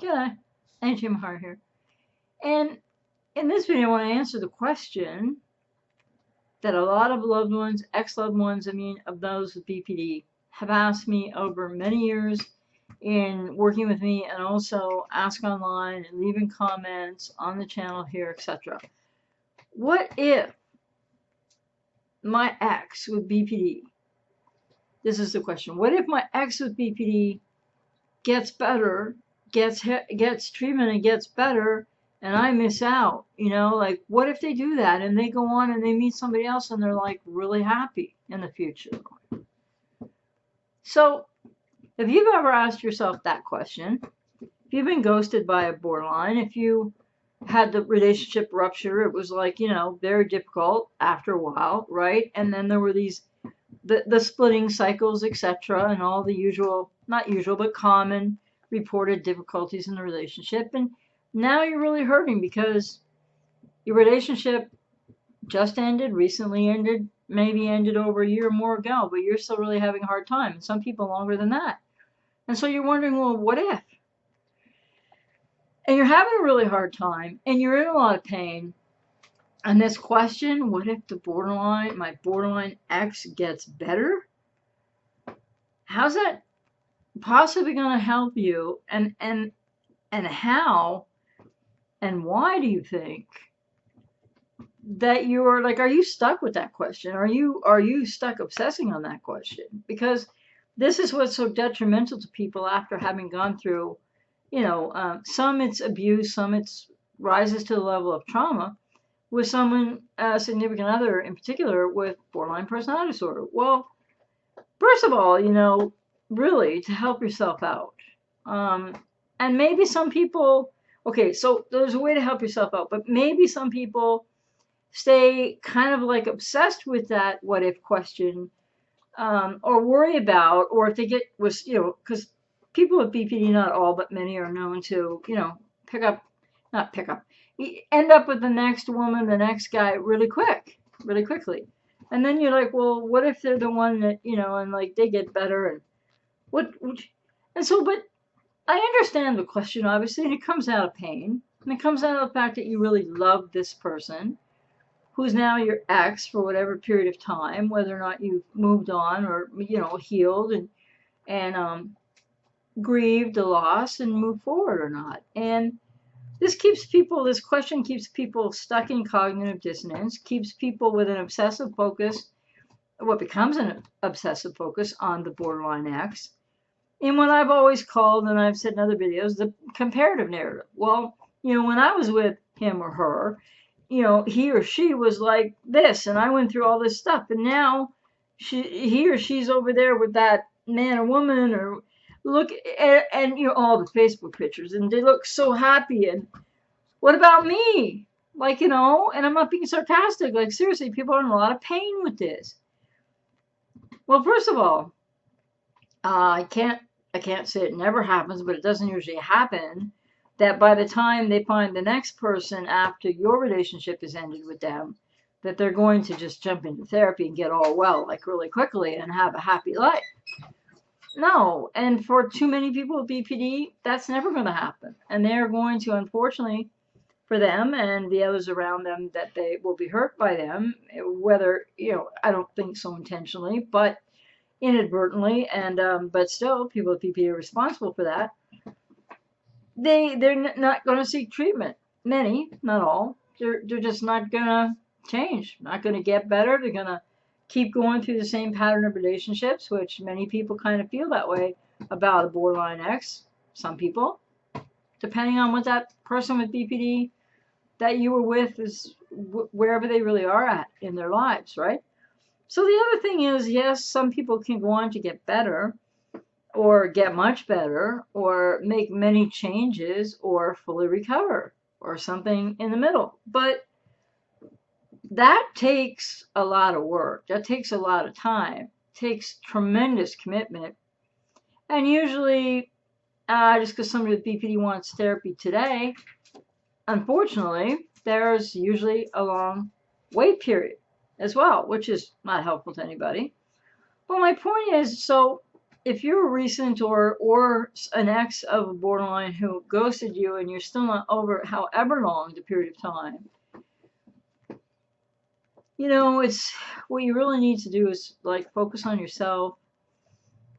Yeah, Jim Hart here. And in this video, I want to answer the question that a lot of loved ones, ex-loved ones, of those with BPD, have asked me over many years in working with me, and also ask online and leaving comments on the channel here, etc. What if my ex with BPD, this is the question, what if my ex with BPD gets better, gets treatment and gets better, and I miss out? Like, what if they do that and they go on and they meet somebody else and they're like really happy in the future? So if you've ever asked yourself that question, if you've been ghosted by a borderline, if you had the relationship rupture, it was like, very difficult after a while, right? And then there were these the splitting cycles, etc., and all the usual, not usual, but common reported difficulties in the relationship. And now you're really hurting because your relationship just ended, recently ended, maybe ended over a year or more ago, but you're still really having a hard time. And some people longer than that. And so you're wondering, well, what if? And you're having a really hard time, and you're in a lot of pain. And this question, what if my borderline ex gets better? How's that possibly going to help you? And how and why do you think that you're like, are you stuck with that question? Are you stuck obsessing on that question? Because this is what's so detrimental to people after having gone through, some it's abuse, some it's rises to the level of trauma with someone, a significant other in particular, with borderline personality disorder. Well, first of all, really to help yourself out. And maybe some people, okay, so there's a way to help yourself out, but maybe some people stay kind of like obsessed with that what if question, or worry about, or if they get, because people with BPD, not all, but many are known to, end up with the next woman, the next guy really quickly. And then you're like, well, what if they're the one that, and like they get better, and and so, but I understand the question, obviously, and it comes out of pain, and it comes out of the fact that you really love this person, who's now your ex for whatever period of time, whether or not you've moved on or, healed and grieved the loss and moved forward or not. And this question keeps people stuck in cognitive dissonance, keeps people with an obsessive focus, what becomes an obsessive focus on the borderline ex, in what I've always called, and I've said in other videos, the comparative narrative. Well, when I was with him or her, he or she was like this, and I went through all this stuff, and now he or she's over there with that man or woman, or look at, and all the Facebook pictures, and they look so happy, and what about me? Like, and I'm not being sarcastic, like seriously, people are in a lot of pain with this. Well, first of all, I can't say it never happens, but it doesn't usually happen, that by the time they find the next person after your relationship is ended with them, that they're going to just jump into therapy and get all well, like really quickly, and have a happy life. No, and for too many people with BPD, that's never going to happen. And they're going to, unfortunately, for them and the others around them, that they will be hurt by them, whether, I don't think so intentionally, but inadvertently, and but still, people with BPD are responsible for that. They're not going to seek treatment. Many, not all. They're just not going to change, not going to get better. They're going to keep going through the same pattern of relationships, which many people kind of feel that way about a borderline ex. Some people, depending on what that person with BPD that you were with is, wherever they really are at in their lives, right? So the other thing is, yes, some people can go on to get better, or get much better, or make many changes, or fully recover, or something in the middle. But that takes a lot of work. That takes a lot of time. It takes tremendous commitment. And usually, just because somebody with BPD wants therapy today, unfortunately, there's usually a long wait period as well, which is not helpful to anybody. But my point is, so if you're a recent or an ex of a borderline who ghosted you and you're still not over it, however long the period of time, it's what you really need to do is like focus on yourself,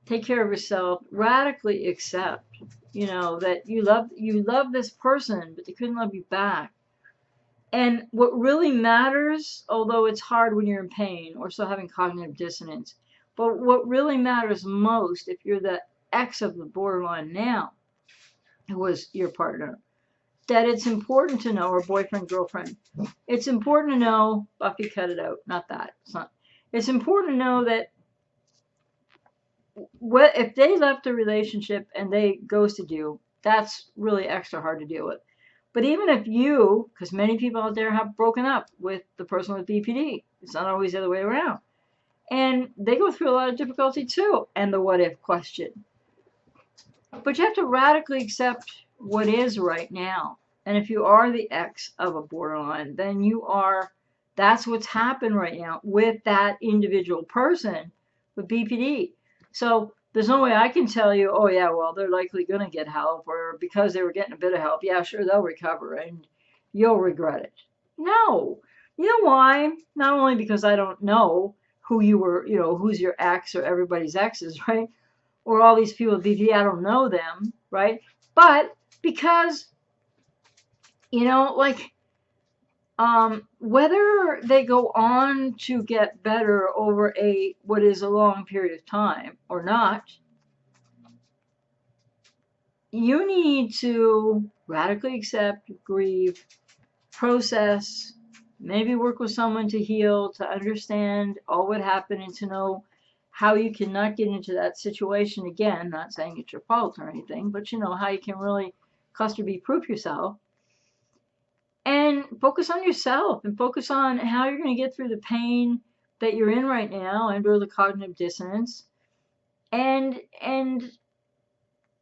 take care of yourself, radically accept, that you love this person, but they couldn't love you back. And what really matters, although it's hard when you're in pain or still having cognitive dissonance, but what really matters most if you're the ex of the borderline now, who was your partner, that it's important to know, or boyfriend, girlfriend, it's important to know, Buffy cut it out, not that, it's important to know that if they left the relationship and they ghosted you, that's really extra hard to deal with. But even if you, because many people out there have broken up with the person with BPD, it's not always the other way around. And they go through a lot of difficulty too, and the what if question. But you have to radically accept what is right now. And if you are the ex of a borderline, then that's what's happened right now with that individual person with BPD. So there's no way I can tell you, oh yeah, well, they're likely going to get help, or because they were getting a bit of help, yeah, sure, they'll recover and you'll regret it. No. You know why? Not only because I don't know who you were, who's your ex or everybody's exes, right? Or all these people with BPD, I don't know them, right? But because, whether they go on to get better over what is a long period of time or not, you need to radically accept, grieve, process, maybe work with someone to heal, to understand all what happened, and to know how you cannot get into that situation again. Not saying it's your fault or anything, but how you can really cluster B proof yourself. And focus on yourself and focus on how you're going to get through the pain that you're in right now and or the cognitive dissonance. And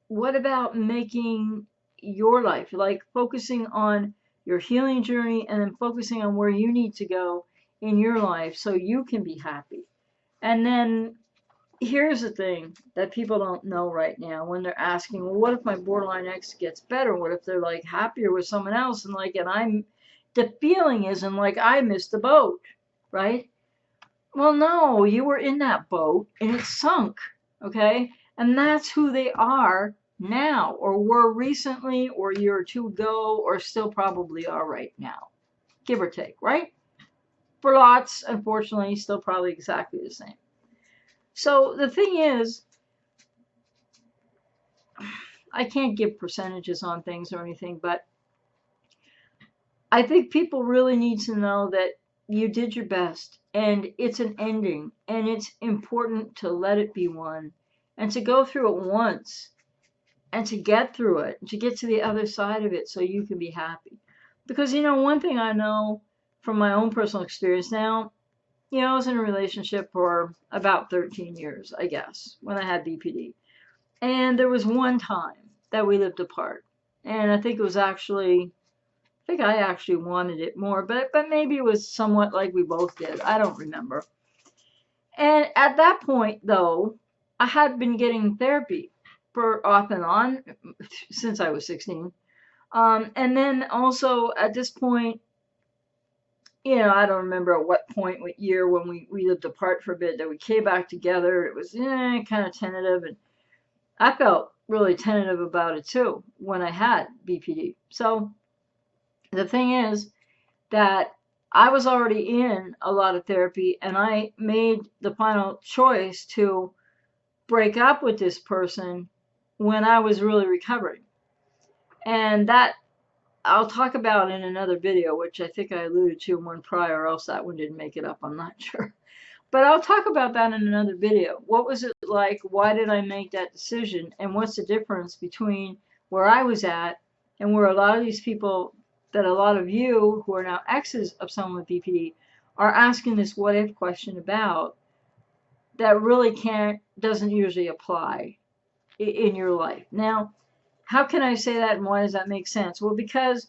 what about making your life, like focusing on your healing journey and then focusing on where you need to go in your life so you can be happy. And then here's the thing that people don't know right now when they're asking, well, what if my borderline ex gets better? What if they're like happier with someone else? And the feeling isn't like I missed the boat, right? Well, no, you were in that boat and it sunk, okay? And that's who they are now, or were recently, or a year or two ago, or still probably are right now, give or take, right? For lots, unfortunately, still probably exactly the same. So the thing is, I can't give percentages on things or anything, but I think people really need to know that you did your best and it's an ending, and it's important to let it be one and to go through it once and to get through it, to get to the other side of it so you can be happy. Because, one thing I know from my own personal experience now, I was in a relationship for about 13 years, I guess, when I had BPD. And there was one time that we lived apart. And I think I actually wanted it more, but maybe it was somewhat like we both did. I don't remember. And at that point, though, I had been getting therapy for off and on since I was 16. And then also at this point, I don't remember at what point, what year, when we lived apart for a bit, that we came back together. It was kind of tentative, and I felt really tentative about it too when I had BPD. So the thing is that I was already in a lot of therapy, and I made the final choice to break up with this person when I was really recovering. And that I'll talk about in another video, which I think I alluded to in one prior, or else that one didn't make it up, I'm not sure. But I'll talk about that in another video. What was it like? Why did I make that decision? And what's the difference between where I was at and where a lot of these people, that a lot of you who are now exes of someone with BPD, are asking this what if question about, that really doesn't usually apply in your life. Now, how can I say that, and why does that make sense? Well, because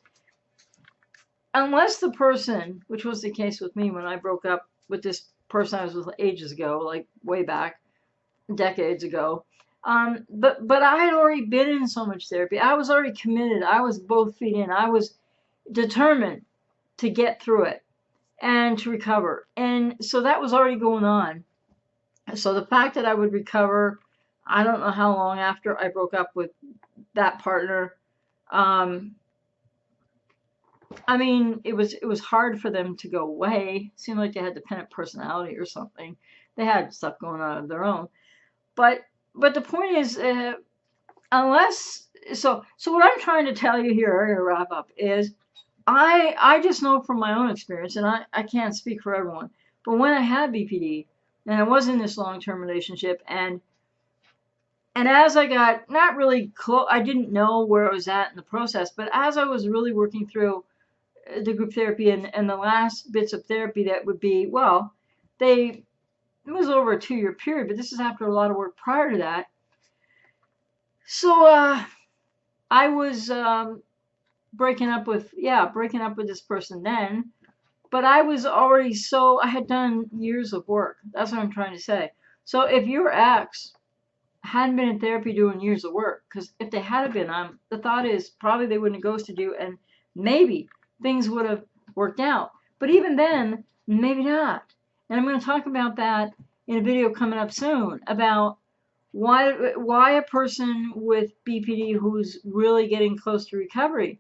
unless the person, which was the case with me when I broke up with this person I was with ages ago, like way back, decades ago, But I had already been in so much therapy. I was already committed. I was both feet in. I was determined to get through it and to recover. And so that was already going on. So the fact that I would recover, I don't know how long after I broke up with that partner. Um, I mean, it was hard for them to go away. It seemed like they had dependent personality or something. They had stuff going on of their own. But the point is, unless so what I'm trying to tell you here, I'm gonna wrap up, is I just know from my own experience, and I can't speak for everyone, but when I had BPD and I was in this long-term relationship, and as I got not really close, I didn't know where I was at in the process, but as I was really working through the group therapy and the last bits of therapy that would be, well, it was over a 2-year period, but this is after a lot of work prior to that. So I was breaking up with this person then, but I was already I had done years of work. That's what I'm trying to say. So if your ex hadn't been in therapy doing years of work, because if they had been, the thought is probably they wouldn't have ghosted you, and maybe things would have worked out. But even then, maybe not. And I'm going to talk about that in a video coming up soon about why a person with BPD who's really getting close to recovery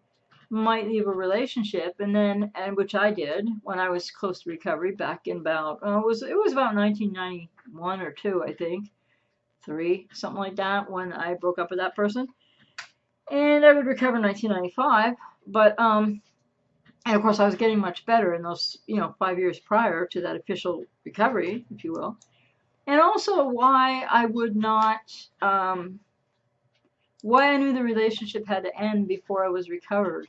might leave a relationship, and which I did when I was close to recovery back in about it was about 1991 or 2, I think, 3, something like that, when I broke up with that person, and I would recover in 1995. But and of course I was getting much better in those 5 years prior to that official recovery, if you will. And also why I would not, why I knew the relationship had to end before I was recovered,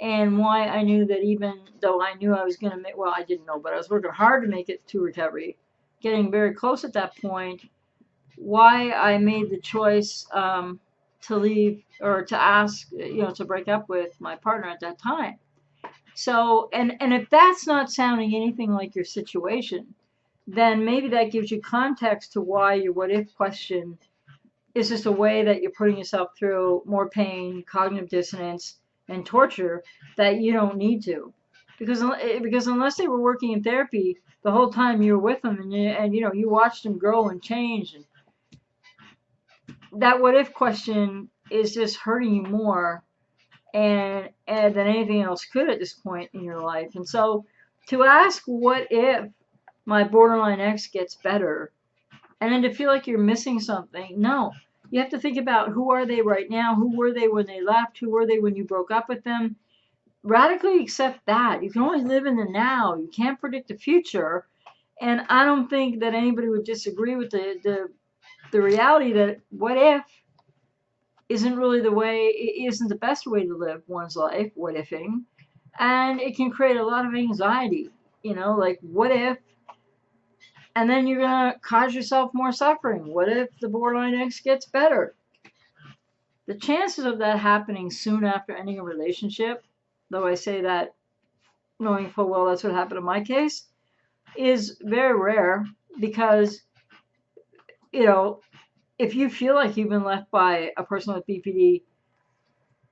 and why I knew that even though I knew I was going to make, well, I didn't know, but I was working hard to make it to recovery, getting very close at that point, why I made the choice to leave, or to ask, to break up with my partner at that time. So, and if that's not sounding anything like your situation, then maybe that gives you context to why your what if question is just a way that you're putting yourself through more pain, cognitive dissonance, and torture that you don't need to. Because unless they were working in therapy the whole time you were with them, and you watched them grow and change, and that what if question is just hurting you more and than anything else could at this point in your life. And so to ask what if my borderline ex gets better, and then to feel like you're missing something, no. You have to think about, who are they right now? Who were they when they left? Who were they when you broke up with them? Radically accept that. You can only live in the now. You can't predict the future. And I don't think that anybody would disagree with the reality that what if isn't really isn't the best way to live one's life, what ifing. And it can create a lot of anxiety, like what if, and then you're going to cause yourself more suffering. What if the borderline ex gets better? The chances of that happening soon after ending a relationship, though I say that knowing full well that's what happened in my case, is very rare, because, if you feel like you've been left by a person with BPD,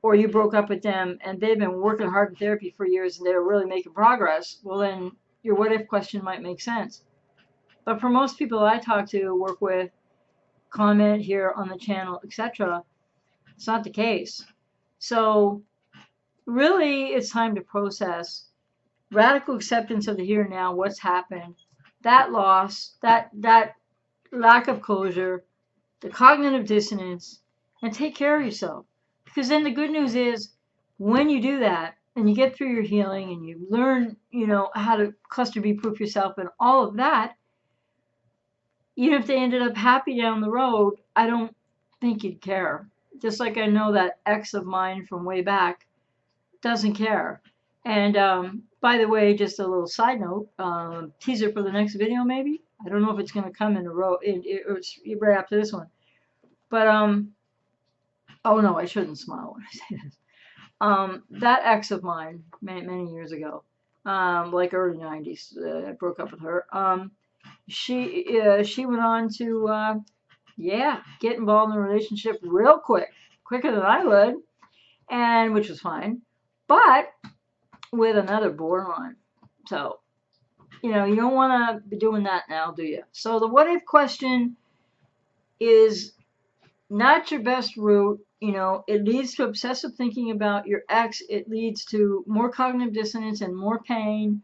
or you broke up with them and they've been working hard in therapy for years and they're really making progress, well, then your what if question might make sense. But for most people I talk to, work with, comment here on the channel, etc., it's not the case. So really, it's time to process radical acceptance of the here and now, what's happened, that loss, that lack of closure, the cognitive dissonance, and take care of yourself. Because then the good news is, when you do that and you get through your healing and you learn, how to cluster B proof yourself and all of that, even if they ended up happy down the road, I don't think you'd care. Just like I know that ex of mine from way back doesn't care. And by the way, just a little side note, teaser for the next video maybe. I don't know if it's going to come in a row, it's right after this one. But oh no, I shouldn't smile when I say this. That ex of mine, many years ago, like early 90s, I broke up with her. She went on to Yeah, get involved in a relationship real quick, quicker than I would, and which was fine, but with another borderline. So, you know, you don't want to be doing that now, do you? So the what if question is not your best route. You know, it leads to obsessive thinking about your ex. It leads to more cognitive dissonance and more pain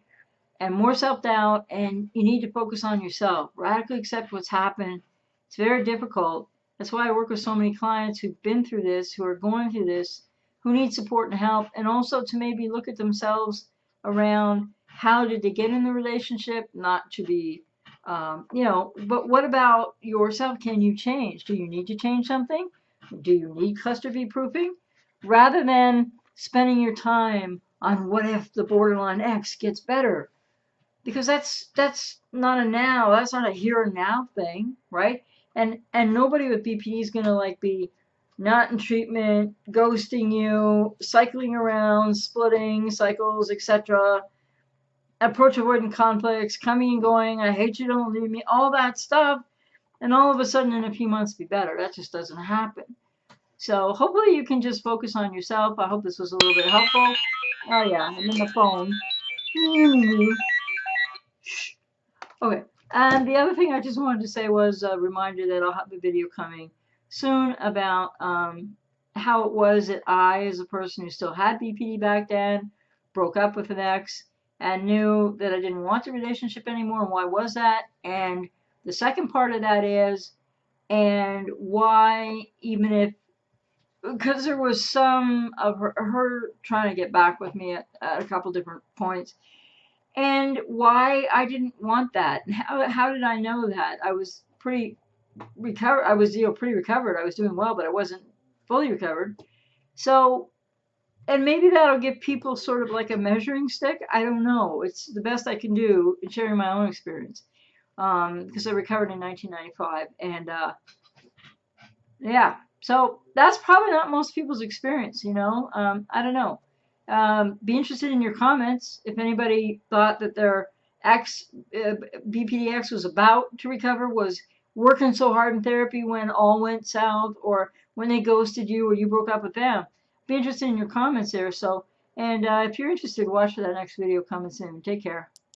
and more self-doubt, and you need to focus on yourself. Radically accept what's happened. It's very difficult. That's why I work with so many clients who've been through this, who are going through this, who need support and help, and also to maybe look at themselves around how did they get in the relationship, not to be, you know, but what about yourself? Can you change? Do you need to change something? Do you need cluster B proofing? Rather than spending your time on what if the borderline X gets better, because that's not a now, that's not a here and now thing, right? And nobody with BPD is gonna like be not in treatment, ghosting you, cycling around, splitting cycles, etc. Approach avoidant conflicts, coming and going, I hate you, don't leave me, all that stuff, and all of a sudden in a few months be better. That just doesn't happen. So hopefully you can just focus on yourself. I hope this was a little bit helpful. Oh yeah, I'm in the phone. Okay, and the other thing I just wanted to say was a reminder that I'll have a video coming soon about how it was that I, as a person who still had BPD back then, broke up with an ex and knew that I didn't want the relationship anymore, and why was that? And the second part of that is, and why, even if, because there was some of her trying to get back with me at a couple different points, and why I didn't want that. And how did I know that? I was pretty recovered. I was, you know, pretty recovered. I was doing well, but I wasn't fully recovered. So, and maybe that'll give people sort of like a measuring stick. I don't know. It's the best I can do in sharing my own experience. Because I recovered in 1995, and yeah, so that's probably not most people's experience, you know. I don't know. Be interested in your comments if anybody thought that their ex, BPDX was about to recover, was working so hard in therapy when all went south, or when they ghosted you, or you broke up with them. Be interested in your comments there. So, and if you're interested, watch for that next video coming soon. Take care.